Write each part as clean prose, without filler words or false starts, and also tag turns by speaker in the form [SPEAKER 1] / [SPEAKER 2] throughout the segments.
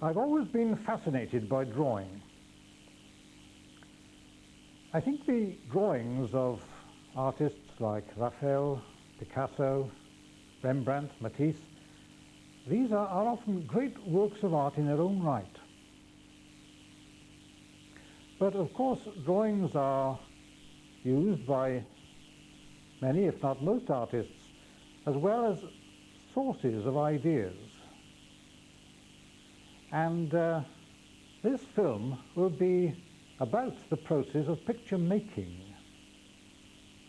[SPEAKER 1] I've always been fascinated by drawing. I think the drawings of artists like Raphael, Picasso, Rembrandt, Matisse, these are often great works of art in their own right. But of course, drawings are used by many, if not most artists, as well as sources of ideas. And this film will be about the process of picture making,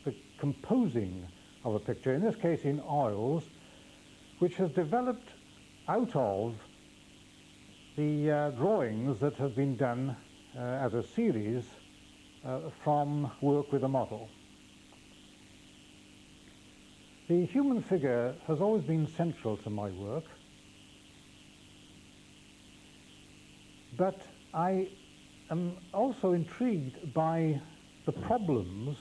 [SPEAKER 1] the composing of a picture, in this case in oils, which has developed out of the drawings that have been done as a series from work with a model. The human figure has always been central to my work, but I am also intrigued by the problems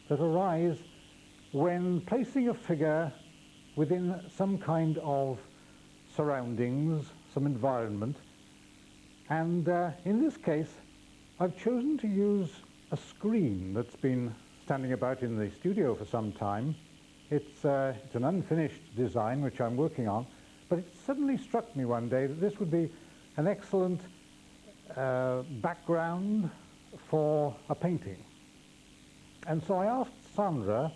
[SPEAKER 1] that arise when placing a figure within some kind of surroundings, some environment. And in this case, I've chosen to use a screen that's been standing about in the studio for some time. It's an unfinished design which I'm working on, but it suddenly struck me one day that this would be an excellent background for a painting. And so I asked Sandra,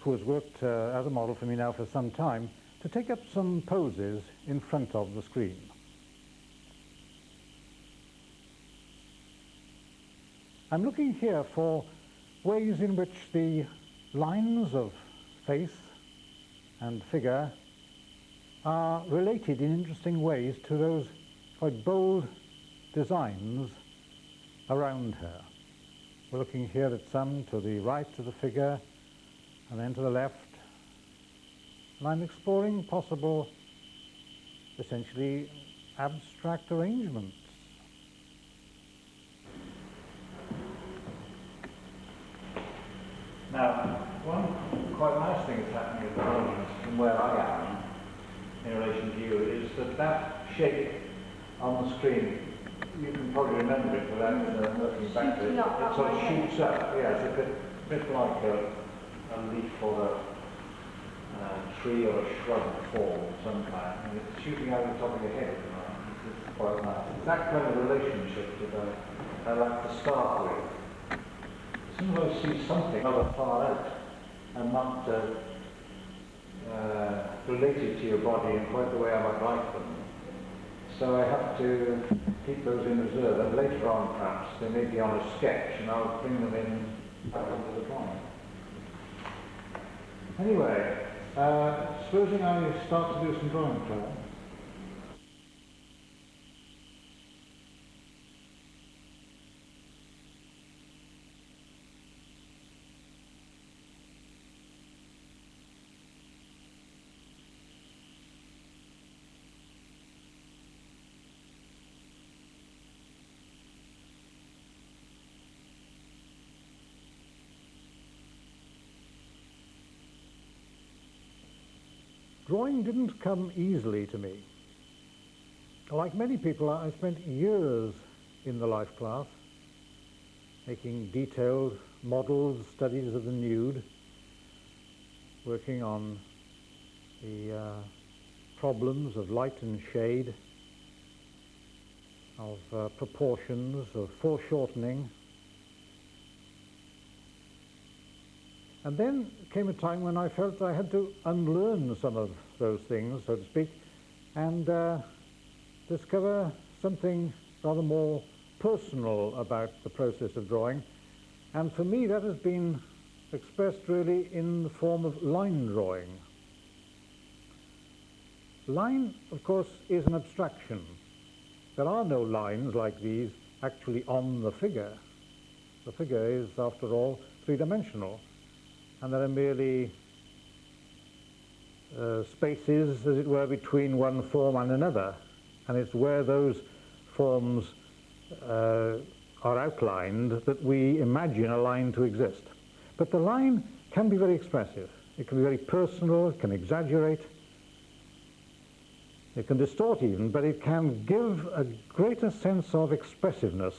[SPEAKER 1] who has worked as a model for me now for some time, to take up some poses in front of the screen. I'm looking here for ways in which the lines of face and figure are related in interesting ways to those quite bold designs around her. We're looking here at some to the right of the figure and then to the left, and I'm exploring possible, essentially, abstract arrangements. Now, one quite nice thing that's happening at the moment from where I am in relation to you is that shape on the screen, you can probably remember it without looking back to it. It sort of shoots up, yeah, it's a bit like a leaf or a tree or a shrub form of some kind, and it's shooting out the top of your head. It's quite nice. It's that kind of relationship that I like to start with. Sometimes I see something rather far out and not related to your body in quite the way I might like them. So I have to keep those in reserve, and later on perhaps they may be on a sketch and I'll bring them in back onto the drawing. Anyway, supposing I start to do some drawing, Claire. Drawing didn't come easily to me. Like many people, I spent years in the life class making detailed models, studies of the nude, working on the problems of light and shade, of proportions, of foreshortening. And then came a time when I felt I had to unlearn some of those things, so to speak, and discover something rather more personal about the process of drawing. And for me, that has been expressed really in the form of line drawing. Line, of course, is an abstraction. There are no lines like these actually on the figure. The figure is, after all, three-dimensional. And there are merely spaces, as it were, between one form and another. And it's where those forms are outlined that we imagine a line to exist. But the line can be very expressive. It can be very personal, it can exaggerate.
[SPEAKER 2] It can distort even, but it can give a greater sense of expressiveness,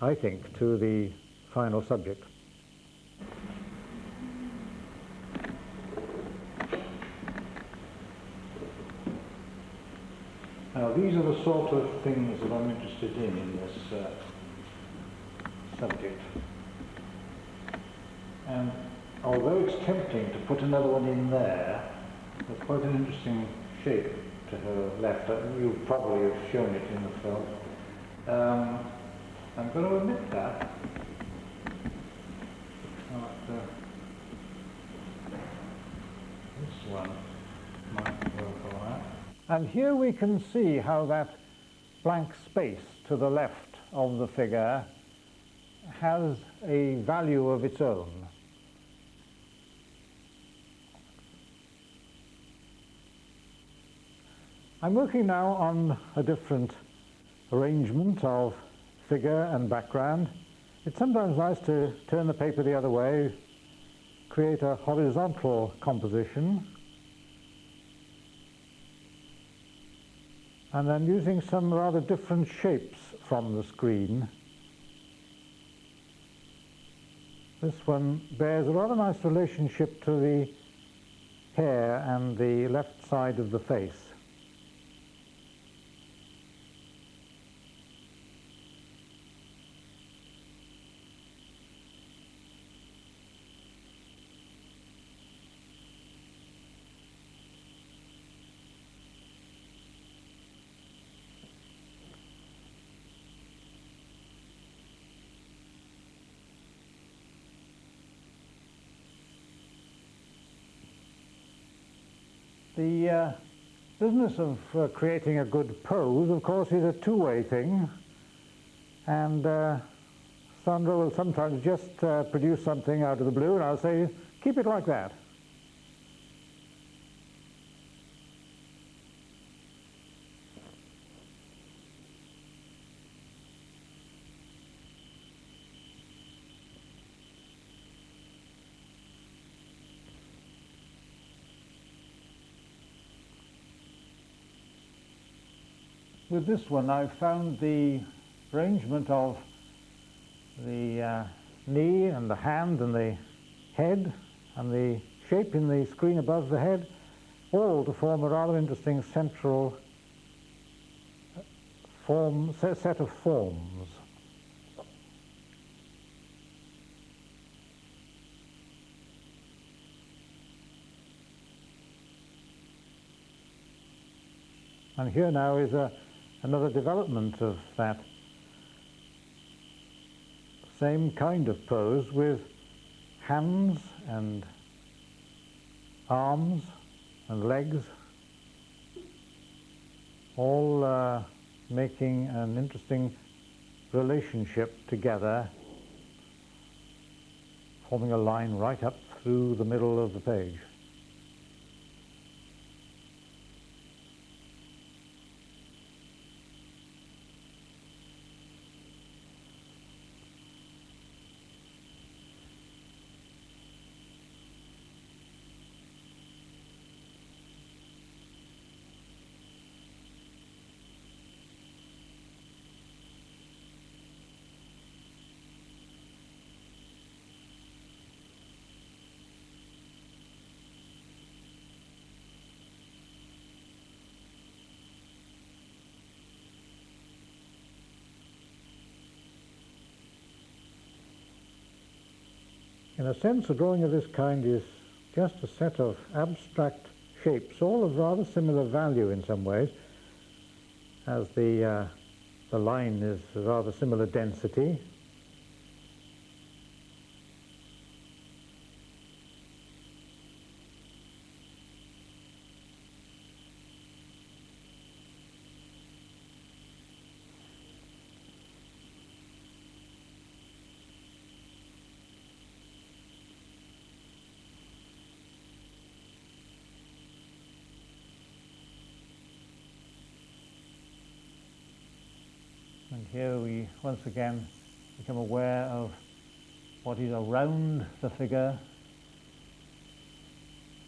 [SPEAKER 2] I think, to the final subject.
[SPEAKER 1] Now, these are the sort of things that I'm interested in this subject. And although it's tempting to put another one in there, there's quite an interesting shape to her left. You probably have shown it in the film. I'm going to omit that. This one might work all right.
[SPEAKER 2] And here we can see how that blank space to the left of the figure has a value of its own. I'm working now on a different arrangement of figure and background. It's sometimes nice to turn the paper the other way, create a horizontal composition, and then using some rather different shapes from the screen. This one bears a rather nice relationship to the hair and the left side of the face. The business of creating a good pose, of course, is a two-way thing, and Sandra will sometimes just produce something out of the blue, and I'll say, keep it like that. With this one, I've found the arrangement of the knee and the hand and the head and the shape in the screen above the head, all to form a rather interesting central set of forms. And here now is another development of that same kind of pose with hands and arms and legs, all making an interesting relationship together, forming a line right up through the middle of the page. In a sense, a drawing of this kind is just a set of abstract shapes, all of rather similar value in some ways, as the line is a rather similar density. And here we once again become aware of what is around the figure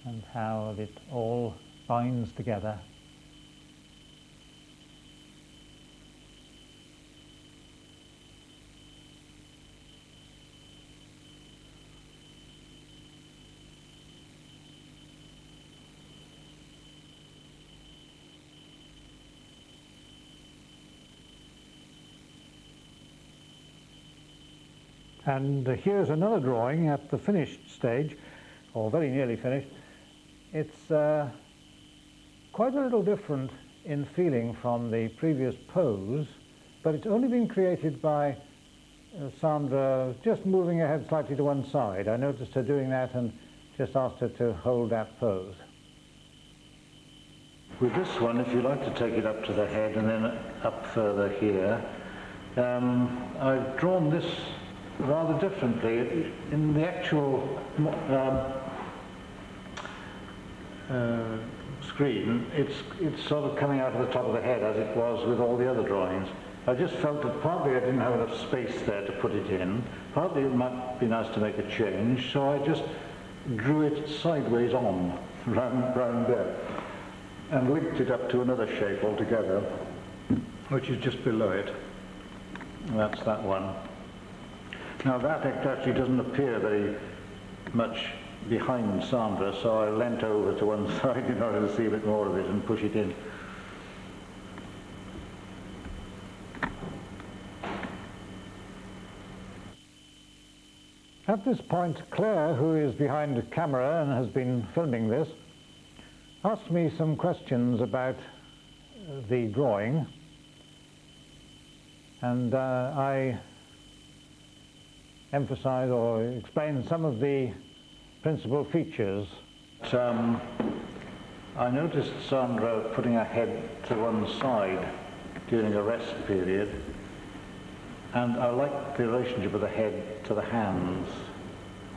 [SPEAKER 2] and how it all binds together. And here's another drawing at the finished stage, or very nearly finished. It's quite a little different in feeling from the previous pose, but it's only been created by Sandra just moving her head slightly to one side. I noticed her doing that and just asked her to hold that pose.
[SPEAKER 1] With this one, if you like to take it up to the head and then up further here, I've drawn this rather differently. In the actual screen, it's sort of coming out of the top of the head as it was with all the other drawings. I just felt that partly I didn't have enough space there to put it in, partly it might be nice to make a change, so I just drew it sideways on, round there, and linked it up to another shape altogether, which is just below it. That's that one. Now that actually doesn't appear very much behind Sandra, so I leant over to one side in order to see a bit more of it and push it in.
[SPEAKER 2] At this point, Claire, who is behind the camera and has been filming this, asked me some questions about the drawing, and I emphasise or explain some of the principal features.
[SPEAKER 1] I noticed Sandra putting her head to one side during a rest period, and I liked the relationship of the head to the hands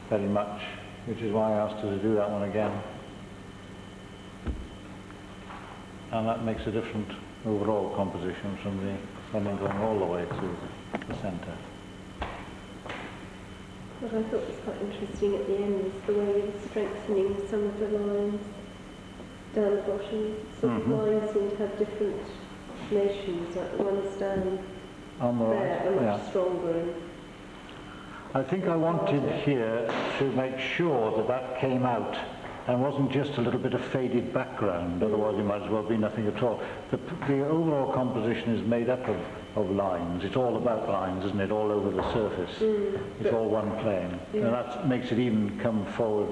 [SPEAKER 1] very much, which is why I asked her to do that one again. And that makes a different overall composition from the ending going all the way to the centre.
[SPEAKER 3] What I thought was quite interesting at the end was the way you were strengthening some of the lines down the bottom. Some of the lines seem to have different nations, like the ones down
[SPEAKER 1] On the
[SPEAKER 3] there are
[SPEAKER 1] right,
[SPEAKER 3] much stronger. And
[SPEAKER 1] I think I wanted here to make sure that that came out and wasn't just a little bit of faded background, otherwise it might as well be nothing at all. The overall composition is made up of lines. It's all about lines, isn't it, all over the surface. It's all one plane. And that makes it even come forward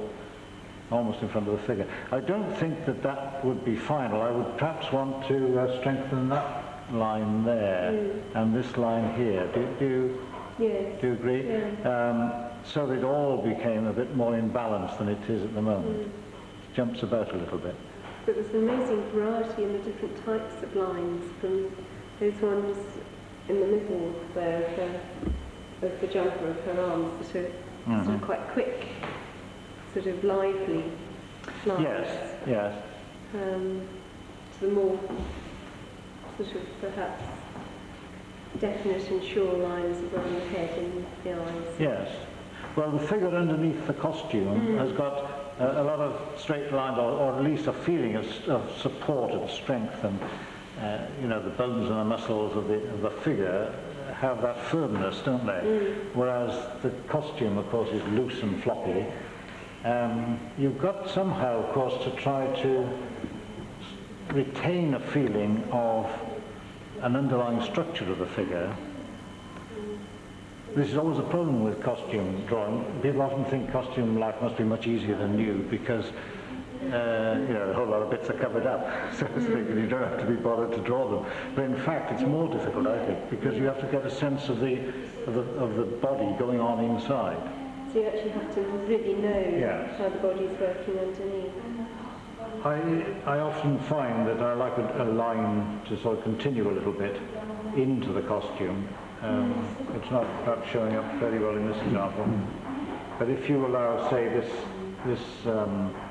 [SPEAKER 1] almost in front of the figure. I don't think that that would be final. I would perhaps want to strengthen that line there and this line here. Do you agree?
[SPEAKER 3] Yeah.
[SPEAKER 1] So that it all became a bit more in balance than it is at the moment. Jumps about a little bit.
[SPEAKER 3] But there's an amazing variety in the different types of lines, from those ones in the middle there of the jumper of her arms that are sort of quite quick, sort of lively lines.
[SPEAKER 1] Yes.
[SPEAKER 3] To the more sort of perhaps definite and sure lines around the head and the eyes.
[SPEAKER 1] Yes. Well, the figure underneath the costume has got a lot of straight lines, or at least a feeling of support and strength, and the bones and the muscles of the figure have that firmness, don't they? Whereas the costume, of course, is loose and floppy. You've got somehow, of course, to try to retain a feeling of an underlying structure of the figure. This is always a problem with costume drawing. People often think costume life must be much easier than nude because a whole lot of bits are covered up, so to speak, and you don't have to be bothered to draw them. But in fact, it's more difficult, I think, because you have to get a sense of the body going on inside.
[SPEAKER 3] So you actually have to really know how the body's working underneath.
[SPEAKER 1] I often find that I like a line to sort of continue a little bit into the costume. It's not perhaps showing up very well in this example, but if you allow, say, this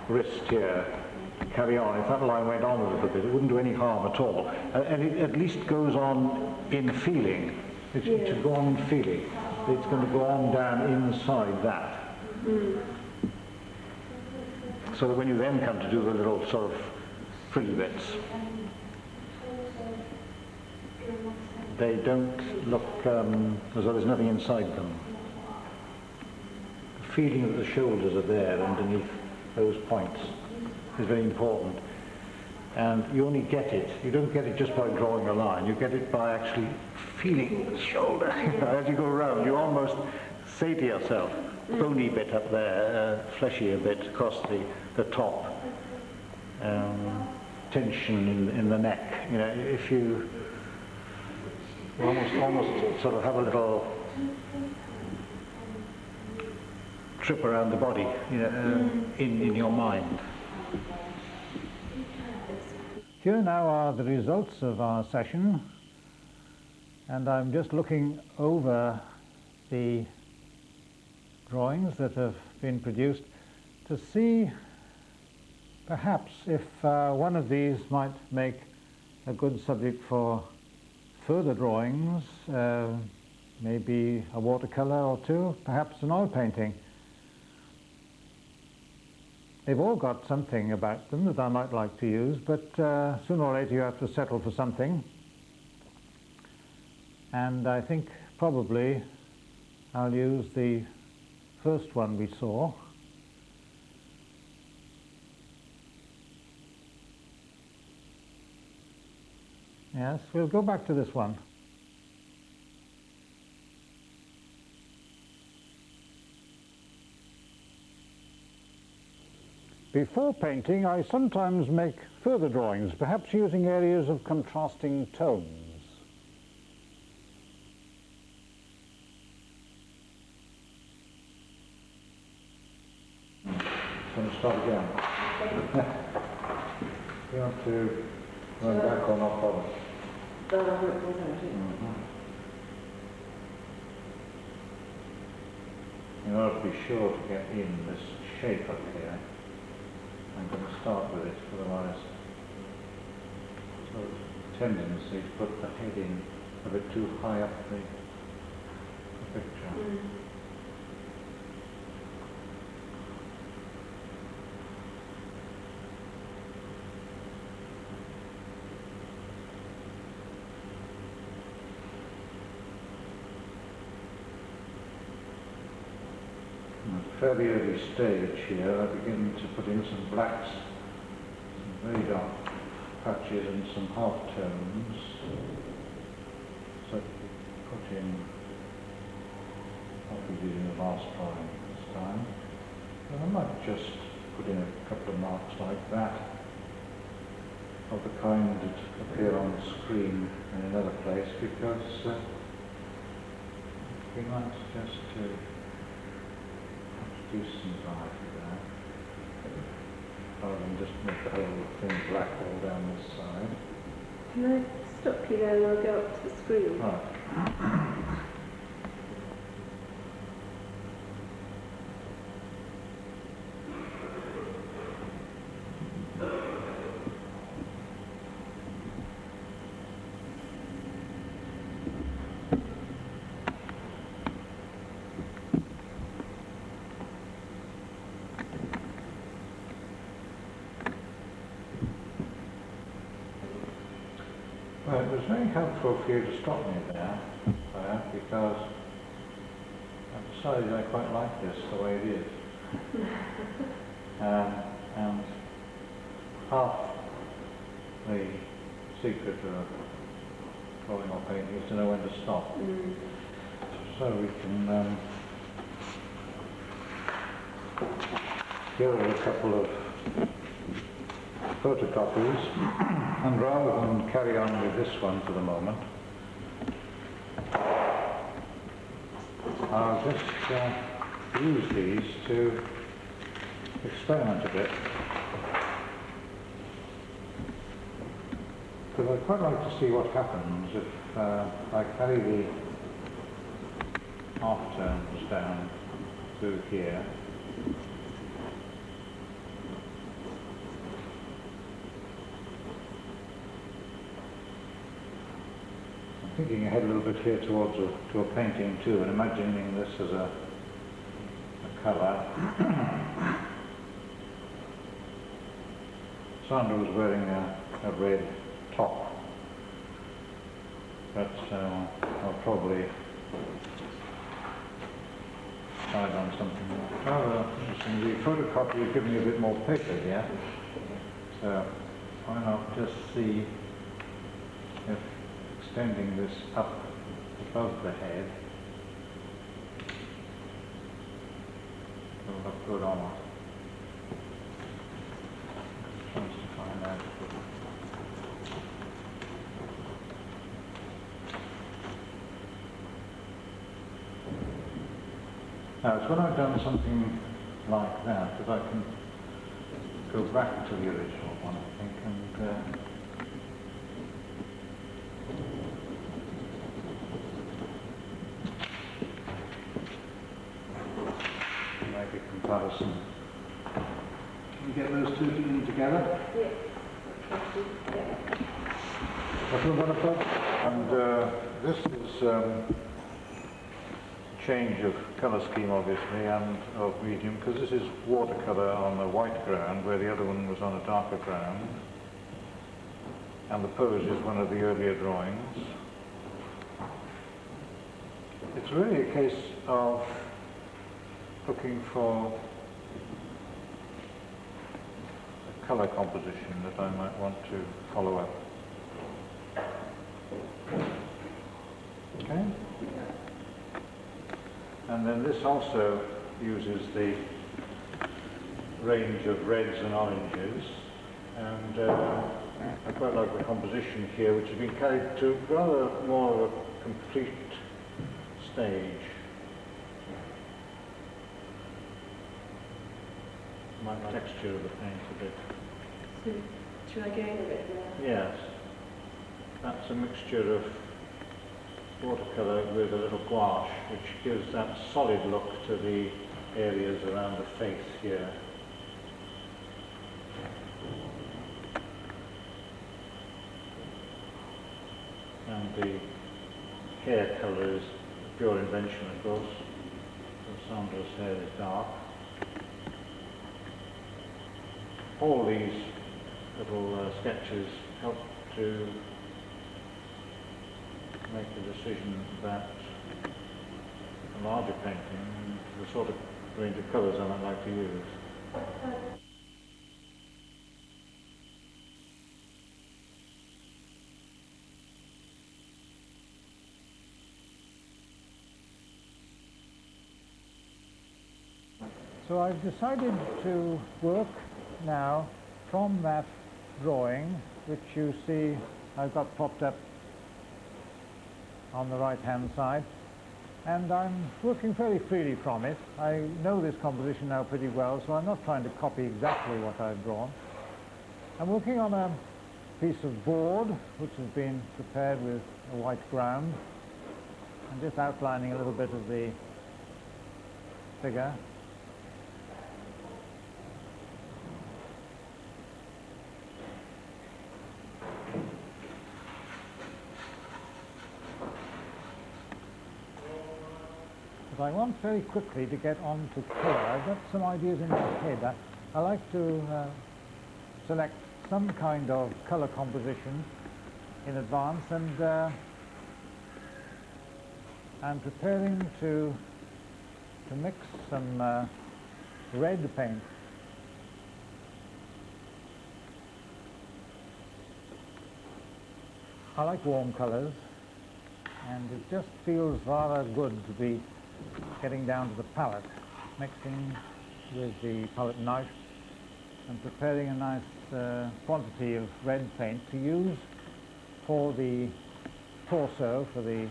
[SPEAKER 1] wrist here to carry on, if that line went on a little bit, it wouldn't do any harm at all. And it at least goes on in feeling. It should go on in feeling. It's going to go on down inside that. So that when you then come to do the little sort of frilly bits, they don't look as though there's nothing inside them. The feeling that the shoulders are there underneath those points is very important. And you only get it, you don't get it just by drawing a line, you get it by actually feeling the shoulder. As you go around, you almost say to yourself, bony bit up there, fleshy a bit across the top, tension in the neck. You know, if you almost sort of have a little trip around the body, you know, in your mind.
[SPEAKER 2] Here now are the results of our session, and I'm just looking over the drawings that have been produced to see perhaps if one of these might make a good subject for further drawings, maybe a watercolour or two, perhaps an oil painting. They've all got something about them that I might like to use, but sooner or later you have to settle for something. And I think probably I'll use the first one we saw. Yes, we'll go back to this one. Before painting, I sometimes make further drawings, perhaps using areas of contrasting tones.
[SPEAKER 1] Going to start again. You want to run back or not bother? In order to be sure to get in this shape up here, I'm going to start with it, otherwise sort of tendency to put the head in a bit too high up the picture. At a fairly early stage here, I begin to put in some blacks, some very dark patches and some half tones. So put in what we did in the last drawing this time. And I might just put in a couple of marks like that, of the kind that appear on the screen in another place, because we might just do some variety there, rather than just make the whole thing black all down this side.
[SPEAKER 3] Can I stop you there and I'll go up to the screen?
[SPEAKER 1] Right. Well, it was very helpful for you to stop me there, because I've decided I quite like this the way it is. And half the secret of drawing or painting is to know when to stop. So we can here are a couple of photocopies, and rather than carry on with this one for the moment, I'll just use these to experiment a bit, because I'd quite like to see what happens if I carry the half tones down through here. Thinking ahead a little bit here towards to a painting too, and imagining this as a colour. Sandra was wearing a red top, but I'll probably decide on something rather interesting. The photocopy has given me a bit more paper here, so why not just see if extending this up above the head good or not. Chance to find out. Now, it's when I've done something like that that I can go back to the original one, I think, and make a comparison. Can you get those two in together?
[SPEAKER 3] Yes. Yeah.
[SPEAKER 1] What we're going to put, and this is change of colour scheme obviously and of medium, because this is watercolour on a white ground where the other one was on a darker ground, and the pose is one of the earlier drawings. It's really a case of looking for a colour composition that I might want to follow up. Okay? And then this also uses the range of reds and oranges, and I quite like the composition here, which has been carried to rather more of a complete stage. My texture of the paint a bit.
[SPEAKER 3] So, should I go in a bit more?
[SPEAKER 1] Yes, that's a mixture of watercolour with a little gouache, which gives that solid look to the areas around the face here. And the hair colour is pure invention, of course. So Sandra's hair is dark. All these little sketches help to make the decision that a larger painting, the sort of range of colours I might like to use.
[SPEAKER 2] So I've decided to work now from that drawing, which you see I've got propped up on the right hand side, and I'm working very freely from it. I know this composition now pretty well, so I'm not trying to copy exactly what I've drawn. I'm working on a piece of board which has been prepared with a white ground, and just outlining a little bit of the figure. But I want very quickly to get on to colour. I've got some ideas in my head. I like to select some kind of colour composition in advance, and I'm preparing to mix some red paint. I like warm colours, and it just feels rather good to be getting down to the palette, mixing with the palette knife and preparing a nice quantity of red paint to use for the torso, for the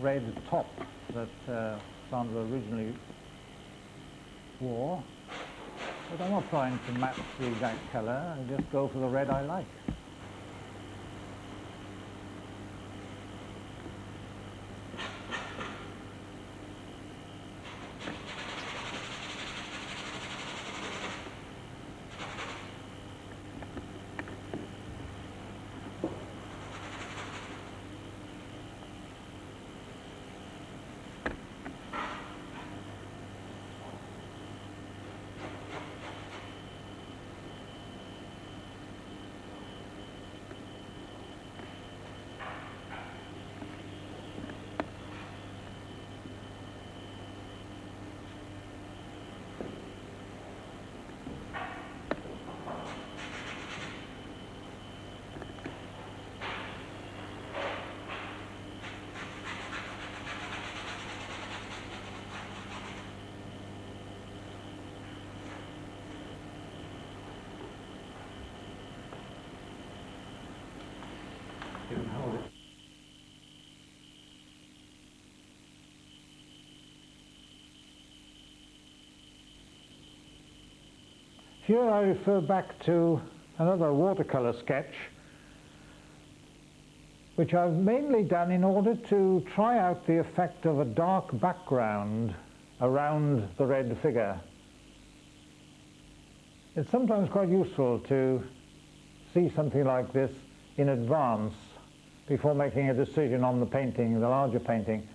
[SPEAKER 2] red top that Sandra originally wore. But I'm not trying to match the exact colour, I just go for the red I like. Here I refer back to another watercolour sketch, which I've mainly done in order to try out the effect of a dark background around the red figure. It's sometimes quite useful to see something like this in advance before making a decision on the painting, the larger painting.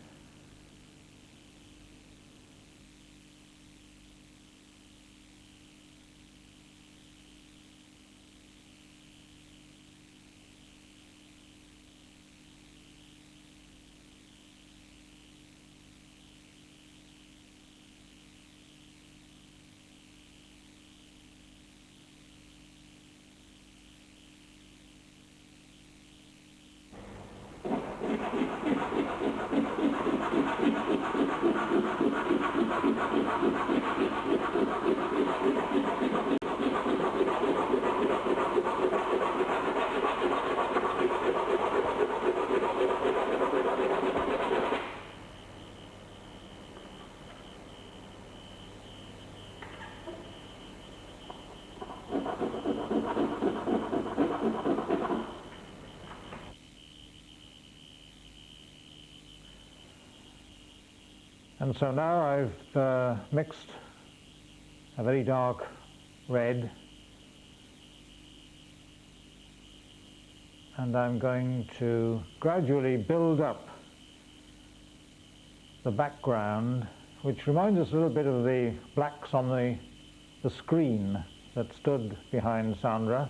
[SPEAKER 2] And so now I've mixed a very dark red, and I'm going to gradually build up the background, which reminds us a little bit of the blacks on the screen that stood behind Sandra.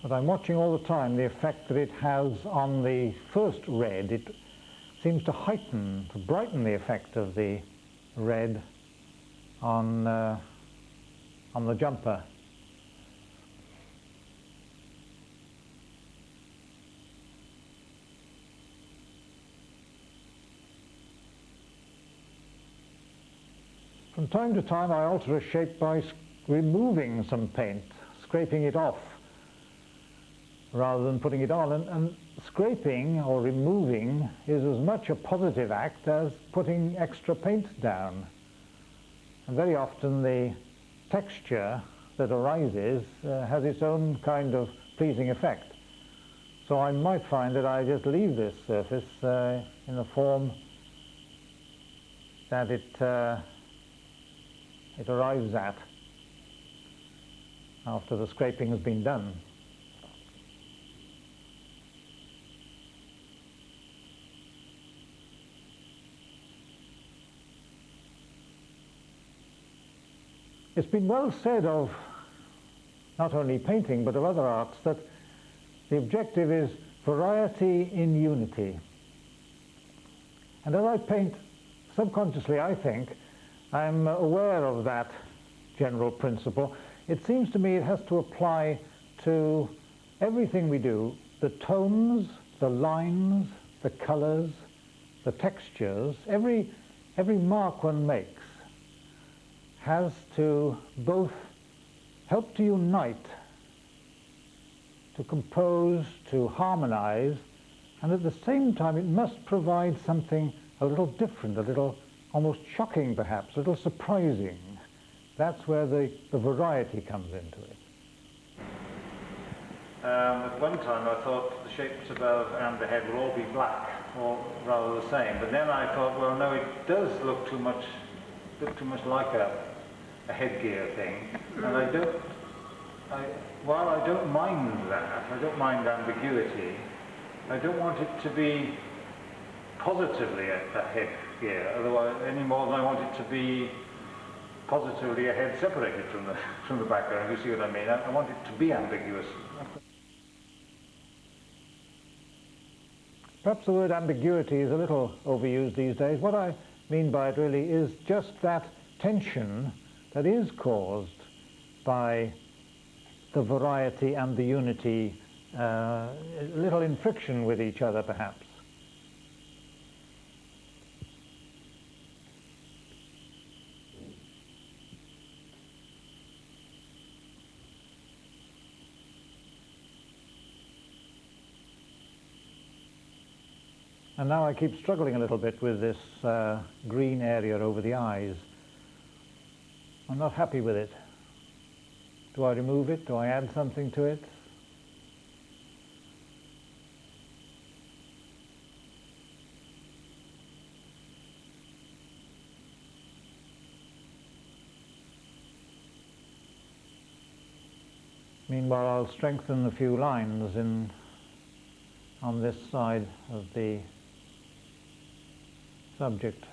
[SPEAKER 2] But I'm watching all the time the effect that it has on the first red. It seems to heighten, to brighten the effect of the red on the jumper. From time to time I alter a shape by removing some paint, scraping it off, rather than putting it on. And scraping or removing is as much a positive act as putting extra paint down. And very often the texture that arises has its own kind of pleasing effect. So I might find that I just leave this surface in the form that it arrives at after the scraping has been done. It's been well said of not only painting but of other arts that the objective is variety in unity. And as I paint, subconsciously I think, I'm aware of that general principle. It seems to me it has to apply to everything we do, the tones, the lines, the colours, the textures, every mark one makes has to both help to unite, to compose, to harmonize, and at the same time it must provide something a little different, a little almost shocking perhaps, a little surprising. That's where the variety comes into it. At one time I thought the shapes above and the head will all be black, or rather the same, but then I thought, well no, it does look too much like a headgear thing, and while I don't mind that, I don't mind ambiguity, I don't want it to be positively a headgear, otherwise any more than I want it to be positively a head separated from the background. You see what I mean? I want it to be ambiguous. Perhaps the word ambiguity is a little overused these days. What I mean by it really is just that tension that is caused by the variety and the unity, a little in friction with each other perhaps. And now I keep struggling a little bit with this green area over the eyes. I'm not happy with it. Do I remove it? Do I add something to it? Meanwhile, I'll strengthen a few lines on this side of the subject.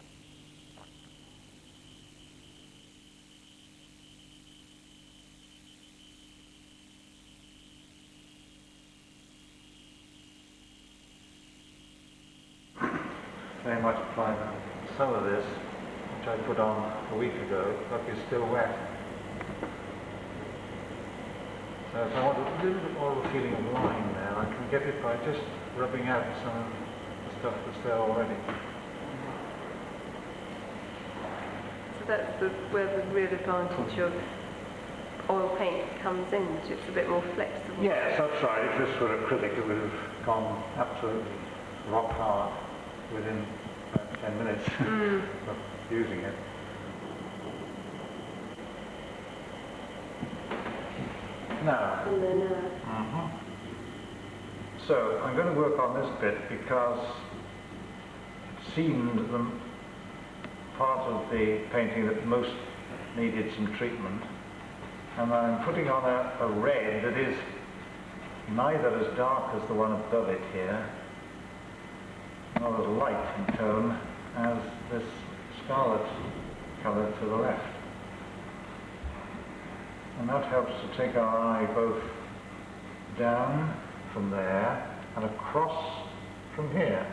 [SPEAKER 1] Very much apply some of this, which I put on a week ago, but is still wet. So if I want a little bit more of a feeling of line there, I can get it by just rubbing out some of the stuff that's there already.
[SPEAKER 3] So that's where the real advantage of oil paint comes in, it's a bit more flexible.
[SPEAKER 1] Yes, that's right. If this were acrylic, it would have gone absolutely rock hard within about 10 minutes of using it. Now, so I'm going to work on this bit because it seemed the part of the painting that most needed some treatment, and I'm putting on a red that is neither as dark as the one above it here, nor as light in tone as this scarlet colour to the left. And that helps to take our eye both down from there and across from here.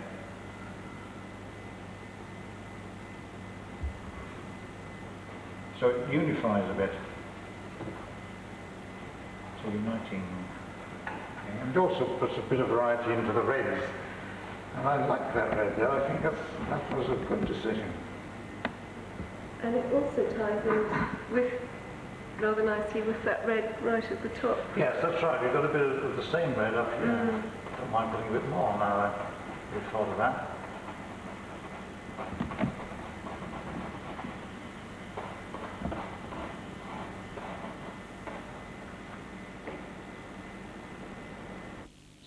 [SPEAKER 1] So it unifies a bit. So uniting. And it also puts a bit of variety into the reds. And I like that red there. I think that was a good decision.
[SPEAKER 3] And it also ties in with rather nicely with that red right at the top.
[SPEAKER 1] Yes, that's right. We've got a bit of the same red up here. Don't mind putting a bit more now I've thought of that.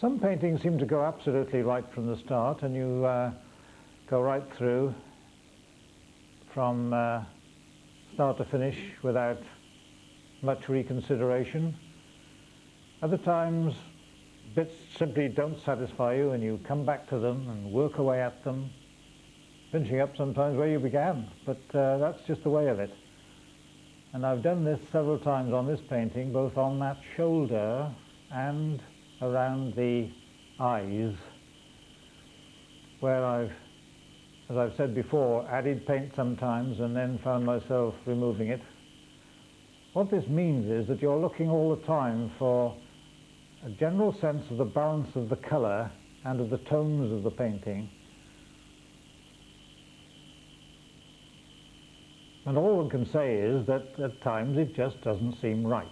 [SPEAKER 2] Some paintings seem to go absolutely right from the start, and you go right through from start to finish without much reconsideration. Other times bits simply don't satisfy you and you come back to them and work away at them, finishing up sometimes where you began, but that's just the way of it. And I've done this several times on this painting, both on that shoulder and around the eyes, where I've, as I've said before, added paint sometimes and then found myself removing it. What this means is that you're looking all the time for a general sense of the balance of the colour and of the tones of the painting. And all one can say is that at times it just doesn't seem right.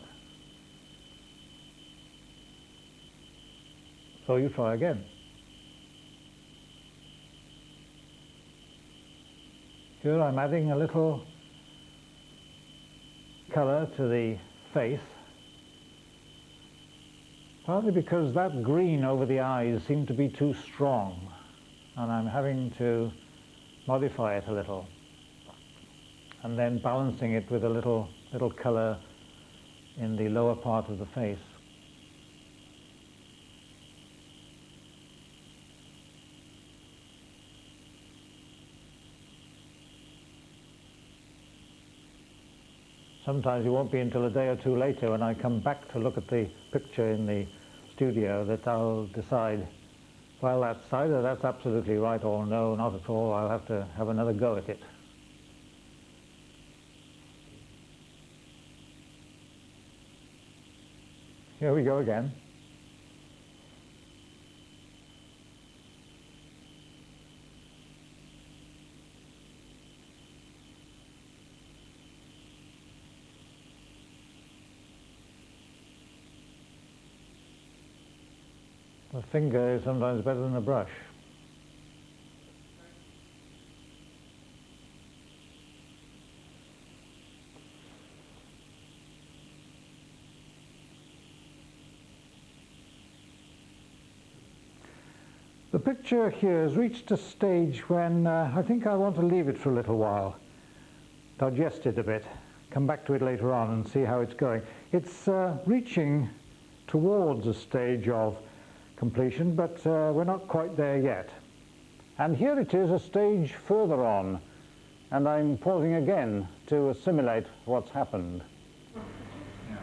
[SPEAKER 2] So you try again. Here I'm adding a little colour to the face, partly because that green over the eyes seemed to be too strong, and I'm having to modify it a little, and then balancing it with a little colour in the lower part of the face. Sometimes it won't be until a day or two later when I come back to look at the picture in the studio that I'll decide, well, that's either that's absolutely right or no, not at all. I'll have to have another go at it. Here we go again. The finger is sometimes better than a brush. The picture here has reached a stage when I think I want to leave it for a little while, digest it a bit, come back to it later on and see how it's going. It's reaching towards a stage of completion, but we're not quite there yet. And here it is a stage further on, and I'm pausing again to assimilate what's happened.
[SPEAKER 1] Yeah.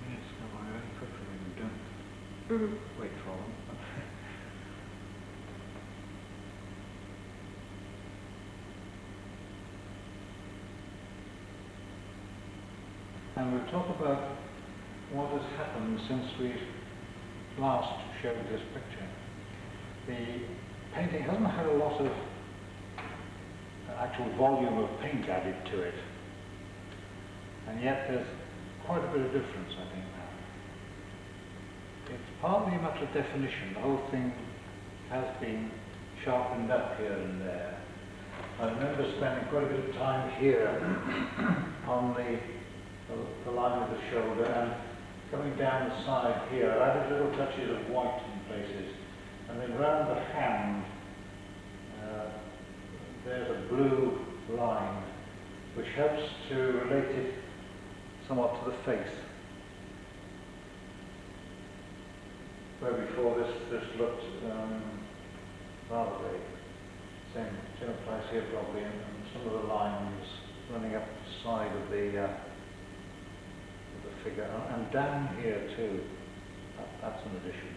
[SPEAKER 1] Yes, go by very quickly when you don't wait for them. And we'll talk about what has happened since we last showed this picture. The painting hasn't had a lot of actual volume of paint added to it, and yet there's quite a bit of difference, I think, now. It's partly a matter of definition. The whole thing has been sharpened up here and there. I remember spending quite a bit of time here on the line of the shoulder, and coming down the side here, I added little touches of white in places, and then round the hand, there's a blue line, which helps to relate it somewhat to the face. Where before this looked rather vague. Same applies here probably, and some of the lines running up the side of the figure, and down here too. That's an addition.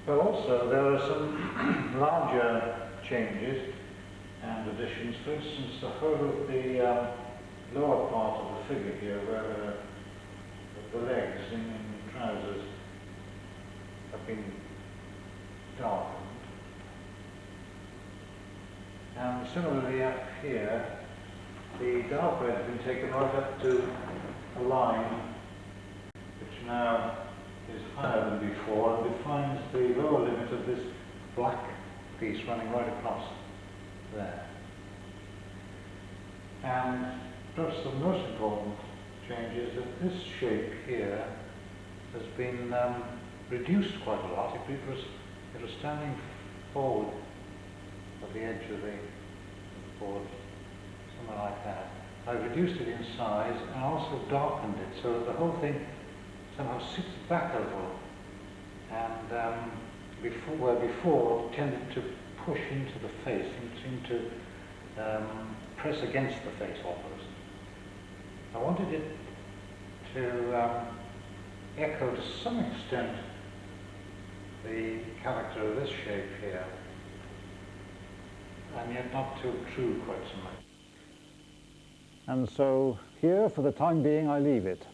[SPEAKER 1] But also there are some larger changes and additions. For instance, the whole of the lower part of the figure here, where the legs in trousers have been darkened. And similarly up here, the dark red has been taken right up to a line which now is higher than before and defines the lower limit of this black piece running right across there. And perhaps the most important change is that this shape here has been reduced quite a lot. It was standing forward at the edge of the board, something like that. I've reduced it in size and also darkened it so that the whole thing somehow sits back a little, and before it tended to push into the face and seemed to press against the face almost. I wanted it to echo to some extent the character of this shape here, and yet not to obtrude quite so much. And so here, for the time being, I leave it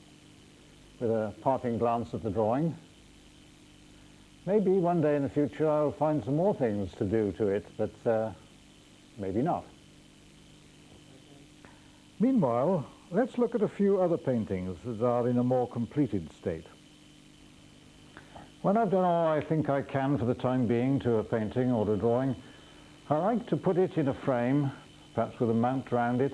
[SPEAKER 1] with a parting glance at the drawing. Maybe one day in the future I'll find some more things to do to it, but maybe not. Meanwhile, let's look at a few other paintings that are in a more completed state. When I've done all I think I can for the time being to a painting or a drawing, I like to put it in a frame, perhaps with a mount around it,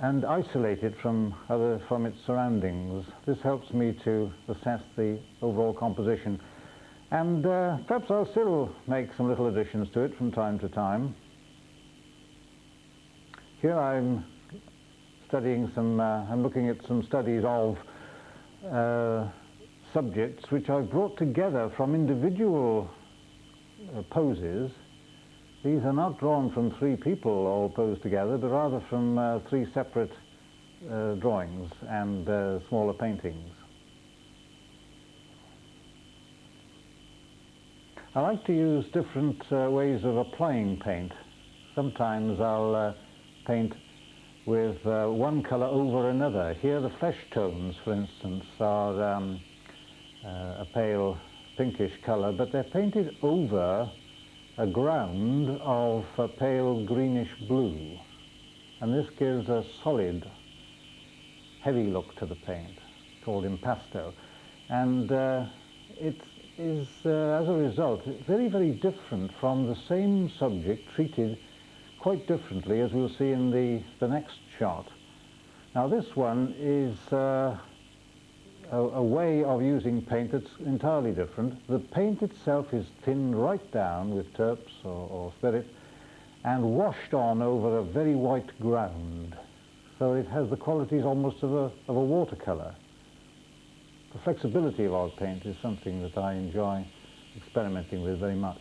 [SPEAKER 1] and isolate it from its surroundings. This helps me to assess the overall composition. And perhaps I'll still make some little additions to it from time to time. Here I'm studying I'm looking at some studies of subjects which I've brought together from individual poses. These are not drawn from three people all posed together, but rather from three separate drawings and smaller paintings. I like to use different ways of applying paint. Sometimes I'll paint with one colour over another. Here the flesh tones, for instance, are a pale pinkish colour, but they're painted over a ground of a pale greenish blue, and this gives a solid, heavy look to the paint, called impasto, and it is, as a result, very, very different from the same subject treated quite differently, as we'll see in the next shot. Now this one is
[SPEAKER 2] a way of using paint that's entirely different. The paint itself is thinned right down with terps or spirit and washed on over a very white ground. So it has the qualities almost of a watercolour. The flexibility of oil paint is something that I enjoy experimenting with very much.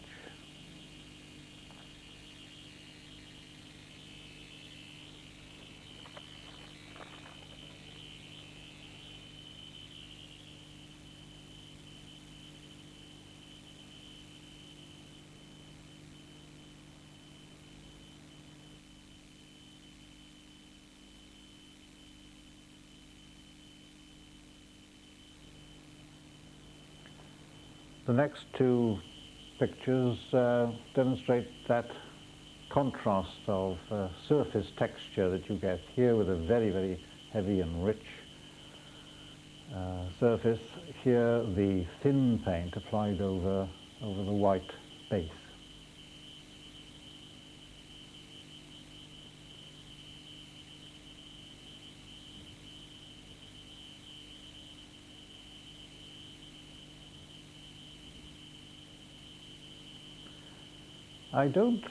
[SPEAKER 2] The next two pictures demonstrate that contrast of surface texture that you get here with a very, very heavy and rich surface. Here the thin paint applied over the white base. I don't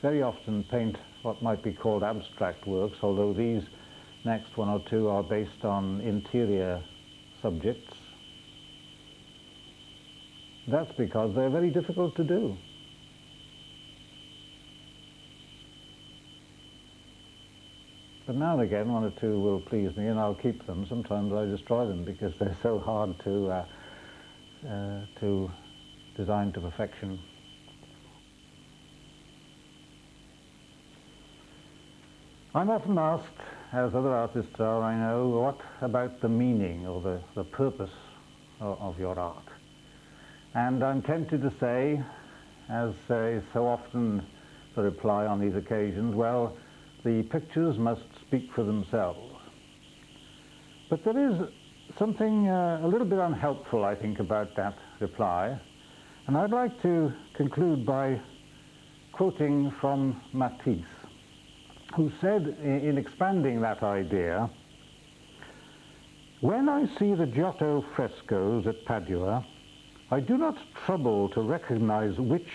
[SPEAKER 2] very often paint what might be called abstract works, although these next one or two are based on interior subjects. That's because they're very difficult to do. But now and again one or two will please me and I'll keep them. Sometimes I destroy them because they're so hard to design to perfection. I'm often asked, as other artists are, I know, what about the meaning or the purpose of your art? And I'm tempted to say, as is so often the reply on these occasions, well, the pictures must speak for themselves. But there is something a little bit unhelpful, I think, about that reply. And I'd like to conclude by quoting from Matisse, who said, in expanding that idea, "When I see the Giotto frescoes at Padua, I do not trouble to recognize which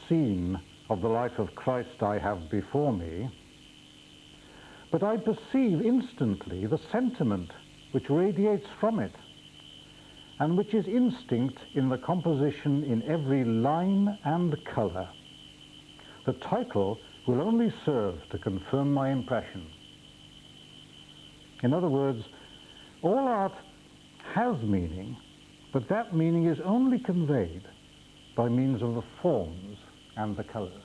[SPEAKER 2] scene of the life of Christ I have before me, but I perceive instantly the sentiment which radiates from it, and which is instinct in the composition in every line and colour. The title will only serve to confirm my impression." In other words, all art has meaning, but that meaning is only conveyed by means of the forms and the colours.